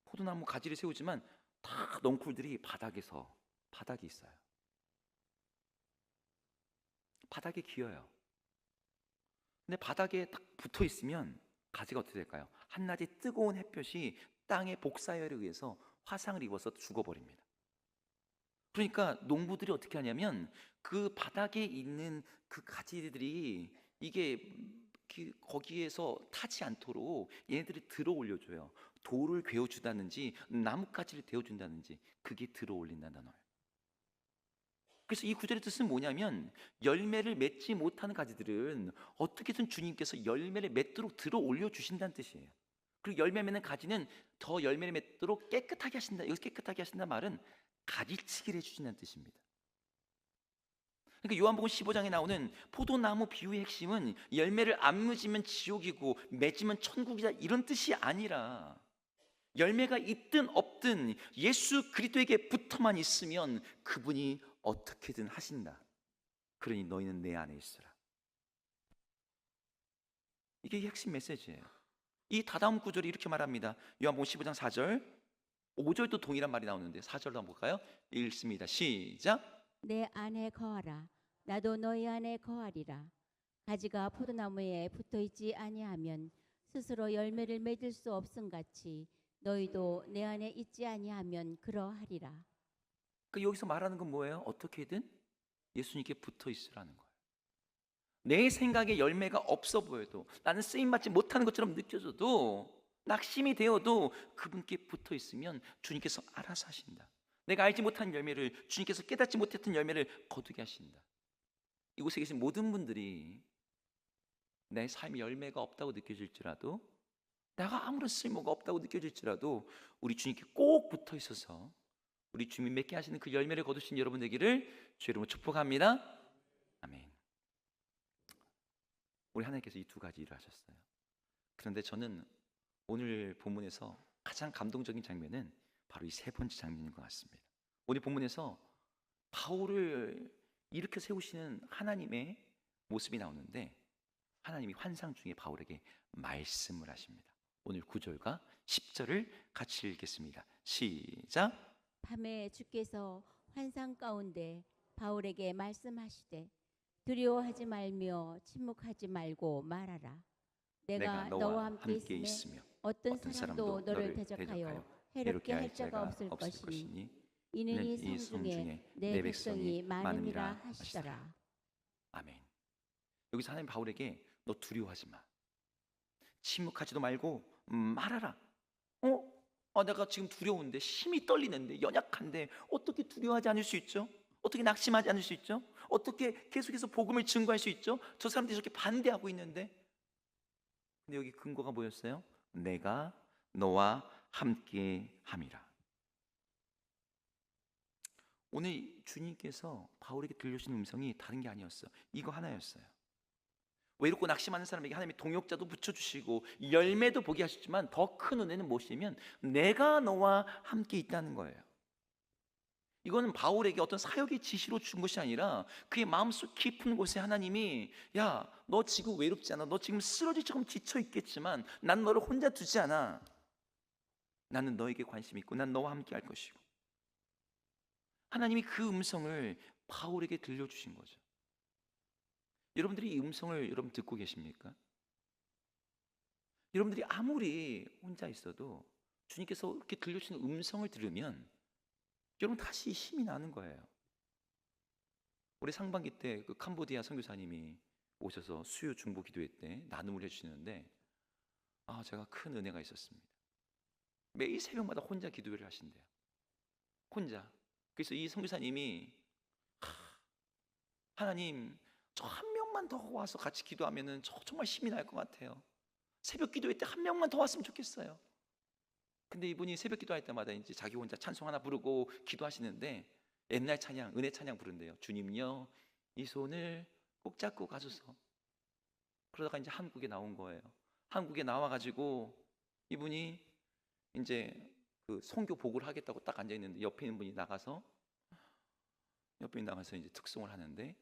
포도나무 가지를 세우지만 다 넝쿨들이 바닥에 있어요. 바닥에 기어요. 근데 바닥에 딱 붙어 있으면 가지가 어떻게 될까요? 한낮의 뜨거운 햇볕이 땅의 복사열에 의해서 화상을 입어서 죽어버립니다. 그러니까 농부들이 어떻게 하냐면 그 바닥에 있는 그 가지들이 이게 거기에서 타지 않도록 얘네들이 들어 올려줘요. 돌을 괴어주다든지 나뭇가지를 데워준다든지, 그게 들어 올린다는 단어예요. 그래서 이 구절의 뜻은 뭐냐면 열매를 맺지 못하는 가지들은 어떻게든 주님께서 열매를 맺도록 들어 올려주신다는 뜻이에요. 그리고 열매 맺는 가지는 더 열매를 맺도록 깨끗하게 하신다. 여기서 깨끗하게 하신다는 말은 가지치기를 해주신다는 뜻입니다. 그러니까 요한복음 15장에 나오는 포도나무 비유의 핵심은 열매를 안 맺으면 지옥이고 맺으면 천국이다, 이런 뜻이 아니라 열매가 있든 없든 예수 그리스도에게 붙어만 있으면 그분이 어떻게든 하신다. 그러니 너희는 내 안에 있으라. 이게 핵심 메시지예요. 이 다다음 구절이 이렇게 말합니다. 요한복음 15장 4절, 5절도 동일한 말이 나오는데 4절도 한번 볼까요? 읽습니다. 시작. 내 안에 거하라. 나도 너희 안에 거하리라. 가지가 포도나무에 붙어 있지 아니하면 스스로 열매를 맺을 수 없음 같이 너희도 내 안에 있지 아니하면 그러하리라. 그 여기서 말하는 건 뭐예요? 어떻게든 예수님께 붙어 있으라는 거예요. 내 생각에 열매가 없어 보여도, 나는 쓰임 받지 못하는 것처럼 느껴져도, 낙심이 되어도 그분께 붙어 있으면 주님께서 알아서 하신다. 내가 알지 못한 열매를, 주님께서 깨닫지 못했던 열매를 거두게 하신다. 이곳에 계신 모든 분들이 내 삶에 열매가 없다고 느껴질지라도, 내가 아무런 쓸모가 없다고 느껴질지라도 우리 주님께 꼭 붙어 있어서 우리 주님 맺게 하시는 그 열매를 거두신 여러분 되기를 주 이름으로 축복합니다. 아멘. 우리 하나님께서 이 두 가지 일을 하셨어요. 그런데 저는 오늘 본문에서 가장 감동적인 장면은 바로 이 세 번째 장면인 것 같습니다. 오늘 본문에서 바울을 일으켜 세우시는 하나님의 모습이 나오는데 하나님이 환상 중에 바울에게 말씀을 하십니다. 오늘 9절과 10절을 같이 읽겠습니다. 시작. 밤에 주께서 환상 가운데 바울에게 말씀하시되 두려워하지 말며 침묵하지 말고 말하라. 내가 너와 함께 있으며 어떤 사람도 너를 대적하여 해롭게 할 자가 없을 것이니 이는 이 성 중에 내 백성이 많음이라 하시더라. 아멘. 여기서 하나님 바울에게 너 두려워하지 마. 침묵하지도 말고 말하라. 내가 지금 두려운데, 힘이 떨리는데, 연약한데 어떻게 두려워하지 않을 수 있죠? 어떻게 낙심하지 않을 수 있죠? 어떻게 계속해서 복음을 증거할 수 있죠? 저 사람들이 저렇게 반대하고 있는데. 근데 여기 근거가 뭐였어요? 내가 너와 함께 함이라. 오늘 주님께서 바울에게 들려주신 음성이 다른 게 아니었어요. 이거 하나였어요. 외롭고 낙심하는 사람에게 하나님이 동역자도 붙여주시고 열매도 보게 하셨지만 더 큰 은혜는 무엇이냐면 내가 너와 함께 있다는 거예요. 이거는 바울에게 어떤 사역의 지시로 준 것이 아니라 그의 마음속 깊은 곳에 하나님이 야, 너 지금 외롭지 않아. 너 지금 쓰러질처럼 지쳐 있겠지만 난 너를 혼자 두지 않아. 나는 너에게 관심 있고 난 너와 함께 할 것이고. 하나님이 그 음성을 바울에게 들려주신 거죠. 여러분들이 이 음성을 여러분 듣고 계십니까? 여러분들이 아무리 혼자 있어도 주님께서 이렇게 들려주시는 음성을 들으면 여러분 다시 힘이 나는 거예요. 우리 상반기 때 그 캄보디아 선교사님이 오셔서 수요 중보 기도회 때 나눔을 해주시는데 제가 큰 은혜가 있었습니다. 매일 새벽마다 혼자 기도회를 하신대요. 혼자. 그래서 이 선교사님이 하나님 저 한 명만 더 와서 같이 기도하면은 저 정말 힘이 날 것 같아요. 새벽 기도회 때 한 명만 더 왔으면 좋겠어요. 근데 이분이 새벽 기도할 때마다 이제 자기 혼자 찬송 하나 부르고 기도하시는데 옛날 찬양, 은혜 찬양 부른대요. 주님요, 이 손을 꼭 잡고 가소서. 그러다가 이제 한국에 나온 거예요. 한국에 나와가지고 이분이 이제 그 선교 복을 하겠다고 딱 앉아 있는데 옆에 있는 분이 나가서 이제 특송을 하는데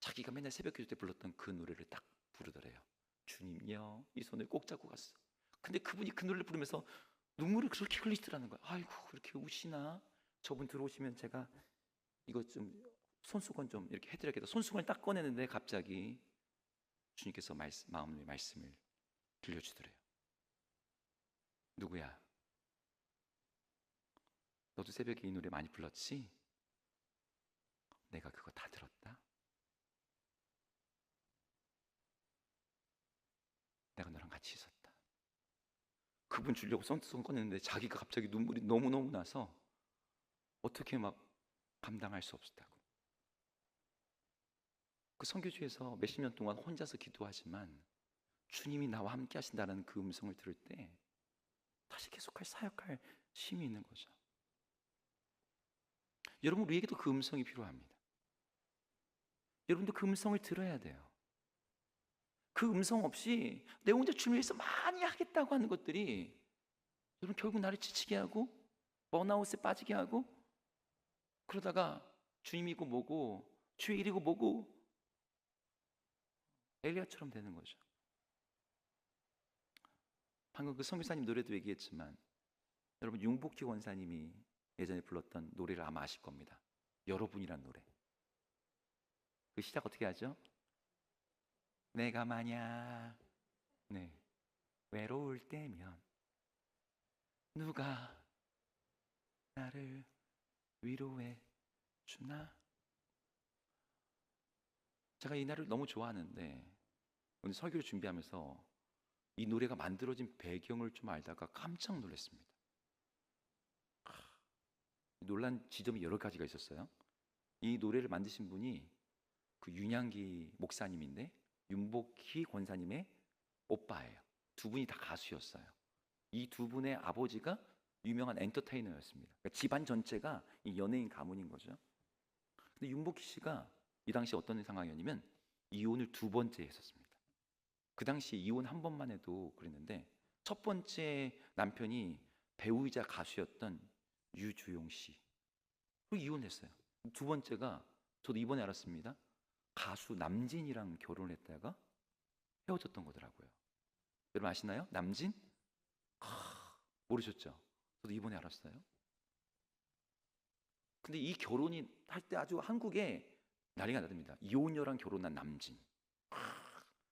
자기가 맨날 새벽 기도 때 불렀던 그 노래를 딱 부르더래요. 주님요, 이 손을 꼭 잡고 갔어. 근데 그분이 그 노래를 부르면서 눈물을 그렇게 흘리시더라는 거예요. 아이고, 그렇게 우시나? 저분 들어오시면 제가 이거 좀 손수건 좀 이렇게 해드려야겠다. 손수건을 딱 꺼내는데 갑자기 주님께서 마음의 말씀을 들려주더래요. 누구야? 너도 새벽에 이 노래 많이 불렀지? 내가 그거 다 들었다. 내가 너랑 같이 있었다. 그분 주려고 손수건 꺼냈는데 자기가 갑자기 눈물이 너무너무 나서 어떻게 막 감당할 수 없었다고. 그 선교지에서 몇십 년 동안 혼자서 기도하지만 주님이 나와 함께 하신다는 그 음성을 들을 때 다시 계속할 사역할 힘이 있는 거죠. 여러분, 우리에게도 그 음성이 필요합니다. 여러분도 그 음성을 들어야 돼요. 그 음성 없이 내 혼자 주님을 위해서 많이 하겠다고 하는 것들이 여러분 결국 나를 지치게 하고 번아웃에 빠지게 하고 그러다가 주님이고 뭐고 주의 일이고 뭐고 엘리야처럼 되는 거죠. 방금 그 선교사님 노래도 얘기했지만 여러분 융복희 원사님이 예전에 불렀던 노래를 아마 아실 겁니다. 여러분이란 노래. 그 시작 어떻게 하죠? 내가 만약 외로울 때면 누가 나를 위로해 주나? 제가 이 노래를 너무 좋아하는데 오늘 설교를 준비하면서 이 노래가 만들어진 배경을 좀 알다가 깜짝 놀랐습니다. 놀란 지점이 여러 가지가 있었어요. 이 노래를 만드신 분이 그 윤양기 목사님인데 윤복희 권사님의 오빠예요. 두 분이 다 가수였어요. 이 두 분의 아버지가 유명한 엔터테이너였습니다. 그러니까 집안 전체가 이 연예인 가문인 거죠. 근데 윤복희 씨가 이 당시 어떤 상황이었냐면 이혼을 2번째 했었습니다. 그 당시 이혼 한 번만 해도 그랬는데 첫 번째 남편이 배우이자 가수였던 유주용 씨. 그리고 이혼했어요. 2번째가 저도 이번에 알았습니다. 가수 남진이랑 결혼했다가 헤어졌던 거더라고요. 여러분 아시나요? 남진? 모르셨죠? 저도 이번에 알았어요. 근데 이 결혼이 할 때 아주 한국에 난리가 나답니다. 이혼녀랑 결혼한 남진.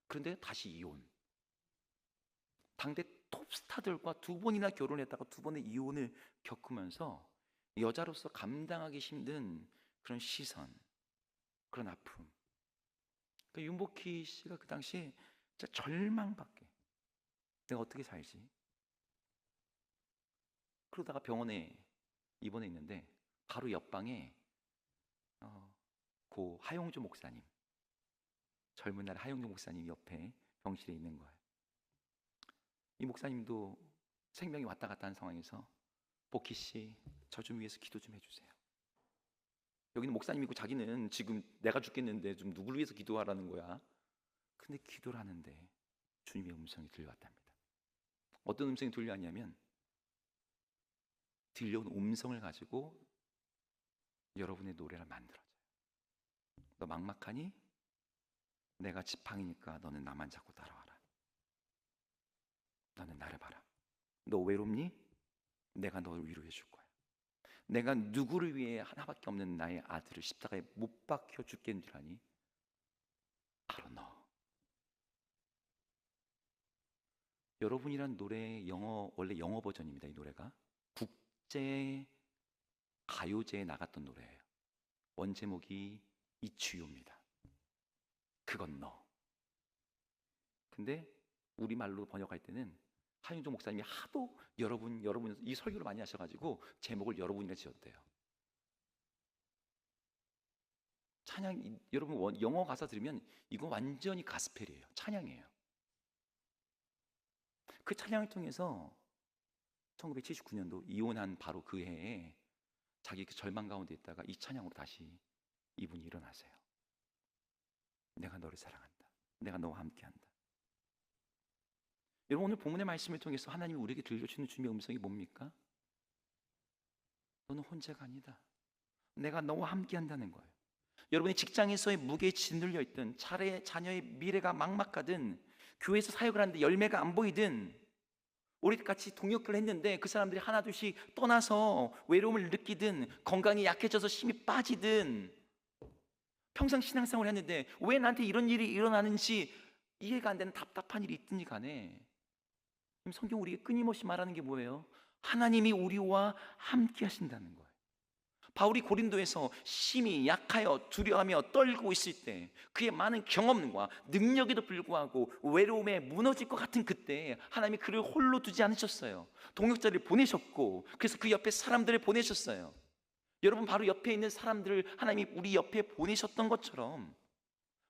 그런데 다시 이혼. 당대 톱스타들과 2번이나 결혼했다가 2번의 이혼을 겪으면서 여자로서 감당하기 힘든 그런 시선, 그런 아픔. 그러니까 윤복희 씨가 그 당시에 진짜 절망밖에. 내가 어떻게 살지? 그러다가 병원에 입원해 있는데 바로 옆방에 고 하용주 목사님, 젊은 날 하용주 목사님 옆에 병실에 있는 거예요. 이 목사님도 생명이 왔다 갔다 하는 상황에서 복희 씨, 저 좀 위해서 기도 좀 해주세요. 여기는 목사님이고 자기는 지금 내가 죽겠는데 좀 누구를 위해서 기도하라는 거야. 근데 기도를 하는데 주님의 음성이 들려왔답니다. 어떤 음성이 들려왔냐면 들려온 음성을 가지고 여러분의 노래를 만들어줘요. 너 막막하니? 내가 지팡이니까 너는 나만 잡고 따라와라. 너는 나를 봐라. 너 외롭니? 내가 너를 위로해 줄 거야. 내가 누구를 위해 하나밖에 없는 나의 아들을 십자가에 못 박혀 죽겠는 줄 아니? 바로 너. 여러분이란 노래 원래 영어 버전입니다. 이 노래가 국제 가요제에 나갔던 노래예요. 원제목이 이치유입니다. 그건 너. 근데 우리말로 번역할 때는 하윤조 목사님이 하도 여러분 이 설교를 많이 하셔가지고 제목을 여러분이나 지었대요. 찬양, 여러분 영어 가사 들으면 이거 완전히 가스펠이에요. 찬양이에요. 그 찬양을 통해서 1979년도 이혼한 바로 그 해에 자기 그 절망 가운데 있다가 이 찬양으로 다시 이분이 일어나세요. 내가 너를 사랑한다. 내가 너와 함께한다. 여러분 오늘 본문의 말씀을 통해서 하나님이 우리에게 들려주는 주님의 음성이 뭡니까? 너는 혼자가 아니다. 내가 너와 함께한다는 거예요. 여러분이 직장에서의 무게에 짓눌려 있든 자녀의 미래가 막막하든 교회에서 사역을 하는데 열매가 안 보이든 우리 같이 동역을 했는데 그 사람들이 하나둘씩 떠나서 외로움을 느끼든 건강이 약해져서 힘이 빠지든 평생 신앙생활을 했는데 왜 나한테 이런 일이 일어나는지 이해가 안 되는 답답한 일이 있든지 간에 성경 우리에게 끊임없이 말하는 게 뭐예요? 하나님이 우리와 함께 하신다는 거예요. 바울이 고린도에서 심히 약하여 두려워하며 떨고 있을 때 그의 많은 경험과 능력에도 불구하고 외로움에 무너질 것 같은 그때 하나님이 그를 홀로 두지 않으셨어요. 동역자를 보내셨고 그래서 그 옆에 사람들을 보내셨어요. 여러분 바로 옆에 있는 사람들을 하나님이 우리 옆에 보내셨던 것처럼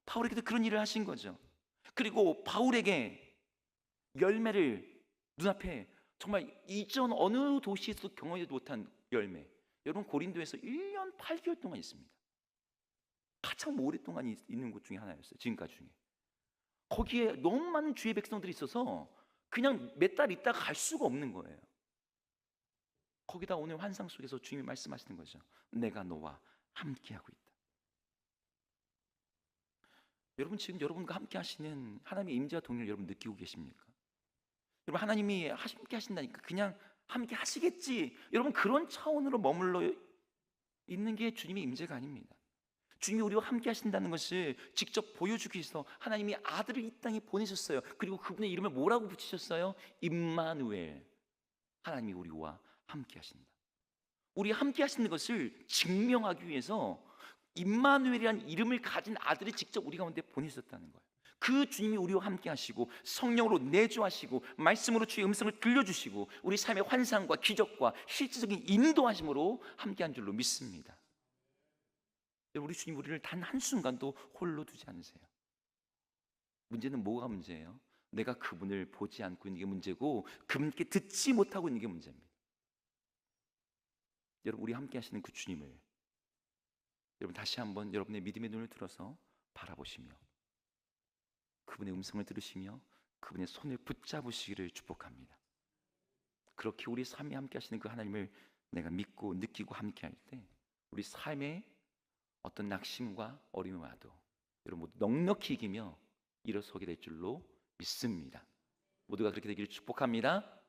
바울에게도 그런 일을 하신 거죠. 그리고 바울에게 열매를 눈앞에 정말 이전 어느 도시에서도 경험하지 못한 열매, 여러분 고린도에서 1년 8개월 동안 있습니다. 가장 오랫동안 있는 곳 중에 하나였어요. 지금까지 중에. 거기에 너무 많은 주의 백성들이 있어서 그냥 몇 달 있다가 갈 수가 없는 거예요. 거기다 오늘 환상 속에서 주님이 말씀하시는 거죠. 내가 너와 함께하고 있다. 여러분 지금 여러분과 함께 하시는 하나님의 임재와 동행을 여러분 느끼고 계십니까? 여러분 하나님이 함께 하신다니까 그냥 함께 하시겠지, 여러분 그런 차원으로 머물러 있는 게 주님의 임재가 아닙니다. 주님이 우리와 함께 하신다는 것을 직접 보여주기 위해서 하나님이 아들을 이 땅에 보내셨어요. 그리고 그분의 이름을 뭐라고 붙이셨어요? 임마누엘. 하나님이 우리와 함께 하신다. 우리 함께 하시는 것을 증명하기 위해서 임마누엘이라는 이름을 가진 아들이 직접 우리 가운데 보내셨다는 거예요. 그 주님이 우리와 함께 하시고 성령으로 내주하시고 말씀으로 주의 음성을 들려주시고 우리 삶의 환상과 기적과 실질적인 인도하심으로 함께한 줄로 믿습니다. 우리 주님 우리를 단 한순간도 홀로 두지 않으세요. 문제는 뭐가 문제예요? 내가 그분을 보지 않고 있는 게 문제고 그분께 듣지 못하고 있는 게 문제입니다. 여러분 우리 함께 하시는 그 주님을 여러분 다시 한번 여러분의 믿음의 눈을 들어서 바라보시며 그분의 음성을 들으시며 그분의 손을 붙잡으시기를 축복합니다. 그렇게 우리 삶에 함께 하시는 그 하나님을 내가 믿고 느끼고 함께 할 때 우리 삶에 어떤 낙심과 어려움이 와도 여러분 모두 넉넉히 이기며 일어서게 될 줄로 믿습니다. 모두가 그렇게 되기를 축복합니다.